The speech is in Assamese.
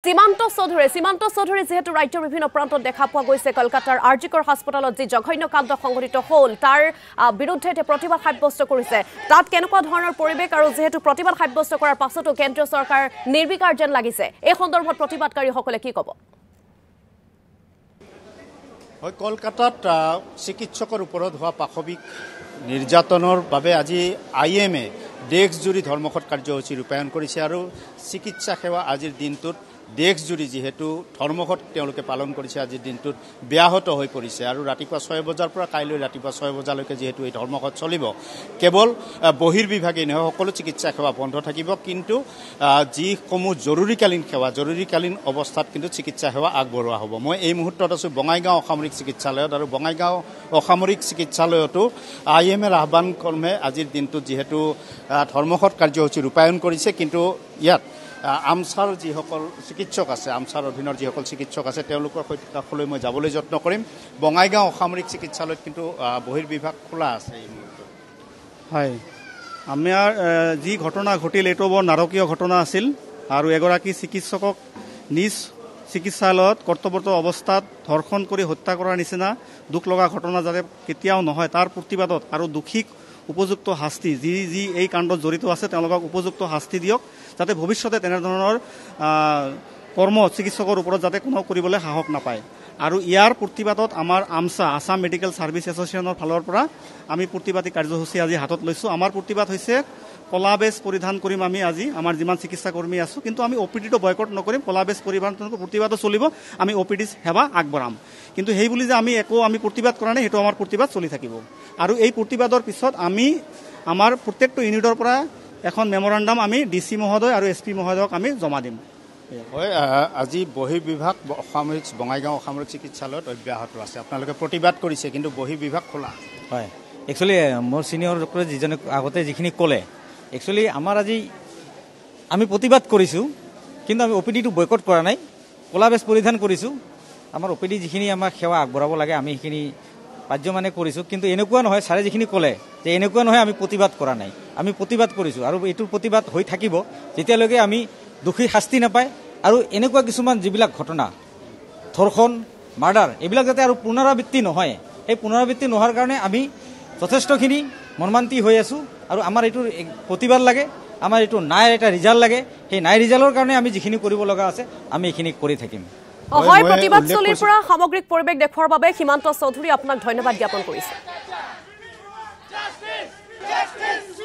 সীমান্ত চৌধুৰী যেহেতু ৰাজ্যৰ বিভিন্ন প্ৰান্তত দেখা পোৱা গৈছে কলকাতাৰ আৰজিকৰ হাস্পতালত যি জঘন্য কাণ্ড সংঘটিত হ'ল তাৰ বিৰুদ্ধে প্ৰতিবাদ সাব্যস্ত কৰিছে তাত কেনেকুৱা ধৰণৰ পৰিবেশ আৰু যেহেতু প্ৰতিবাদ সাব্যস্ত কৰাৰ পাছতো কেন্দ্ৰীয় চৰকাৰ নিৰ্বিকাৰ যেন লাগিছে এই সন্দৰ্ভত প্ৰতিবাদকাৰীসকলে কি ক'ব হয় কলকাতাত চিকিৎসকৰ ওপৰত হোৱা পাশবিক নিৰ্যাতনৰ বাবে আজি আইএমএ দেশজুৰি ধৰ্মঘট কাৰ্যসূচী ৰূপায়ণ কৰিছে আৰু চিকিৎসা সেৱা আজিৰ দিনটোত দেশজুৰি যেহেতু ধৰ্মঘট তেওঁলোকে পালন কৰিছে আজিৰ দিনটোত ব্যাহত হৈ পৰিছে আৰু ৰাতিপুৱা 6 বজাৰ পৰা কাইলৈ ৰাতিপুৱা 6 বজালৈকে যেহেতু এই ধৰ্মঘট চলিব কেৱল বহিৰ্বিভাগেই নহয় সকলো চিকিৎসা সেৱা বন্ধ থাকিব কিন্তু যিসমূহ জৰুৰীকালীন অৱস্থাত কিন্তু চিকিৎসা সেৱা আগবঢ়োৱা হ'ব মই এই মুহূৰ্তত আছোঁ বঙাইগাঁও অসামৰিক চিকিৎসালয়ত আৰু বঙাইগাঁও অসামৰিক চিকিৎসালয়তো আইএমএৰ আহ্বান ক্ৰমে আজিৰ দিনটোত যেহেতু ধৰ্মঘট কাৰ্যসূচী ৰূপায়ণ কৰিছে কিন্তু ইয়াত আমছাৰ যিসকল চিকিৎসক আছে আমছাৰ অধীনৰ যিসকল চিকিৎসক আছে তেওঁলোকৰ সৈতে কাষলৈ মই যাবলৈ যত্ন কৰিম বঙাইগাঁও অসামৰিক চিকিৎসালয়ত কিন্তু বহিৰ্বিভাগ খোলা আছে এই মুহূৰ্তত হয় আমাৰ যি ঘটনা ঘটিল এইটো বৰ নাৰকীয় ঘটনা আছিল আৰু এগৰাকী চিকিৎসকক নিজ চিকিৎসালয়ত কৰ্তব্যৰত অৱস্থাত ধৰ্ষণ কৰি হত্যা কৰাৰ নিচিনা দুখ লগা ঘটনা যাতে কেতিয়াও নহয় তাৰ প্ৰতিবাদত আৰু দোষীক উপযুক্ত শাস্তি যি এই কাণ্ডত জড়িত আছে তেওঁলোকক উপযুক্ত শাস্তি দিয়ক যাতে ভৱিষ্যতে তেনেধৰণৰ কৰ্ম চিকিৎসকৰ ওপৰত যাতে কোনো কৰিবলৈ সাহস নাপায় আৰু ইয়াৰ প্ৰতিবাদত আমাৰ আছাম মেডিকেল ছাৰ্ভিচ এছ'চিয়েশ্যনৰ ফালৰ পৰা আমি প্ৰতিবাদী কাৰ্যসূচী আজি হাতত লৈছোঁ আমাৰ প্ৰতিবাদ হৈছে কলা বেজ পৰিধান কৰিম আমি আজি আমাৰ যিমান চিকিৎসা কৰ্মী আছোঁ কিন্তু আমি অপিডিটো বয়কট নকৰিম কলা বেজ পৰিধান প্ৰতিবাদো চলিব আমি অপিডি সেৱা আগবঢ়াম কিন্তু সেই বুলি যে আমি প্ৰতিবাদ কৰা নাই সেইটো আমাৰ প্ৰতিবাদ চলি থাকিব আৰু এই প্ৰতিবাদৰ পিছত আমি আমাৰ প্ৰত্যেকটো ইউনিটৰ পৰা এখন মেমৰেণ্ডাম আমি ডিচি মহোদয় আৰু এছপি মহোদয়ক আমি জমা দিম হয় আজি বহিৰ্বিভাগ বঙাইগাঁও অসামৰিক চিকিৎসালয়ত অব্যাহত আছে আপোনালোকে প্ৰতিবাদ কৰিছে কিন্তু বহিৰ্বিভাগ খোলা হয় একচুৱেলি মোৰ ছিনিয়ৰ ডক্টৰে যিজনে আগতে যিখিনি ক'লে একচুৱেলি আমাৰ আজি আমি প্ৰতিবাদ কৰিছোঁ কিন্তু আমি অপিডিটো বয়কট কৰা নাই কলা বেজ পৰিধান কৰিছোঁ আমাৰ অপিডি যিখিনি আমাক সেৱা আগবঢ়াব লাগে আমি সেইখিনি পাৰ্যমানে কৰিছোঁ কিন্তু এনেকুৱা নহয় ছাৰে যিখিনি ক'লে যে এনেকুৱা নহয় আমি প্ৰতিবাদ কৰা নাই আমি প্ৰতিবাদ কৰিছোঁ আৰু এইটোৰ প্ৰতিবাদ হৈ থাকিব যেতিয়ালৈকে আমি দোষী শাস্তি নাপায় আৰু এনেকুৱা কিছুমান যিবিলাক ঘটনা ধৰ্ষণ মাৰ্ডাৰ এইবিলাক যাতে আৰু পুনৰাবৃত্তি নহয় সেই পুনৰাবৃত্তি নোহোৱাৰ কাৰণে আমি যথেষ্টখিনি মৰ্মান্তি হৈ আছোঁ আৰু আমাৰ এইটোৰ প্ৰতিবাদ লাগে আমাৰ এইটো নাই এটা ৰিজাল্ট লাগে সেই নাই ৰিজাল্টৰ কাৰণে আমি যিখিনি কৰিব লগা আছে আমি এইখিনি কৰি থাকিম হয় প্ৰতিবাদস্থলীৰ পৰা সামগ্ৰিক পৰিৱেশ দেখুৱাৰ বাবে সীমান্ত চৌধুৰী আপোনাক ধন্যবাদ জ্ঞাপন কৰিছোঁ